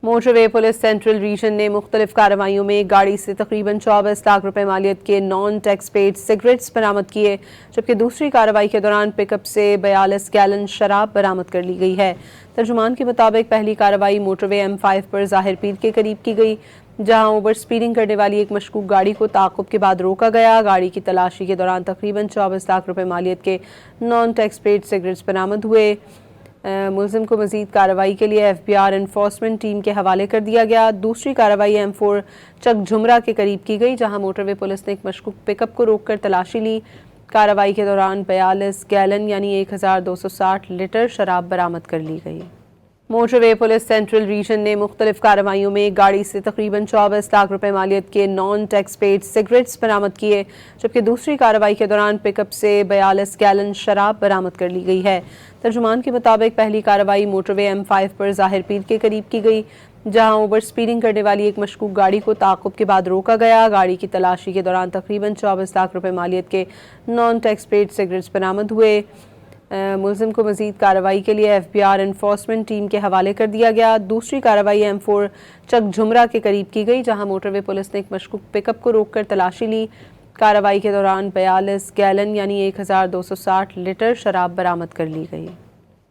Motor وے police central region نے مختلف کارروائیوں میں گاڑی سے تقریباً 24 لاکھ روپے مالیت کے نان ٹیکس پیڈ سگریٹس برآمد کیے، جبکہ دوسری کارروائی کے دوران پک اپ سے 42 گیلن شراب برآمد کر لی گئی ہے۔ ترجمان کے مطابق پہلی کارروائی موٹر وے M5 پر ظاہر پیر کے قریب کی گئی، جہاں اوور سپیڈنگ کرنے والی ایک مشکوک گاڑی کو تعاقب کے بعد روکا گیا۔ گاڑی کی تلاشی کے دوران تقریباً 24 لاکھ روپے مالیت کے نان ٹیکس پیڈ سگریٹس برآمد ہوئے۔ ملزم کو مزید کارروائی کے لیے FBR انفورسمنٹ ٹیم کے حوالے کر دیا گیا۔ دوسری کارروائی M4 چک جھمرا کے قریب کی گئی، جہاں موٹر وے پولیس نے ایک مشکوک پک اپ کو روک کر تلاشی لی۔ کارروائی کے دوران 42 گیلن یعنی 1260 لیٹر شراب برآمد کر لی گئی۔ موٹر وے پولیس سینٹرل ریجن نے مختلف کارروائیوں میں گاڑی سے تقریباً 24 لاکھ روپے مالیت کے نان ٹیکس پیڈ سگریٹس برآمد کیے، جبکہ دوسری کارروائی کے دوران پک اپ سے 42 گیلن شراب برآمد کر لی گئی ہے۔ ترجمان کے مطابق پہلی کارروائی موٹر وے M5 پر ظاہر پیر کے قریب کی گئی، جہاں اوور سپیڈنگ کرنے والی ایک مشکوک گاڑی کو تعاقب کے بعد روکا گیا۔ گاڑی کی تلاشی کے دوران تقریباً 24 لاکھ روپے مالیت کے نان ٹیکس پیڈ سگریٹس برآمد ہوئے۔ ملزم کو مزید کارروائی کے لیے FBR انفورسمنٹ ٹیم کے حوالے کر دیا گیا۔ دوسری کارروائی M4 چک جھمرا کے قریب کی گئی، جہاں موٹر وے پولیس نے ایک مشکوک پک اپ کو روک کر تلاشی لی۔ کارروائی کے دوران 42 گیلن یعنی 1260 لیٹر شراب برآمد کر لی گئی۔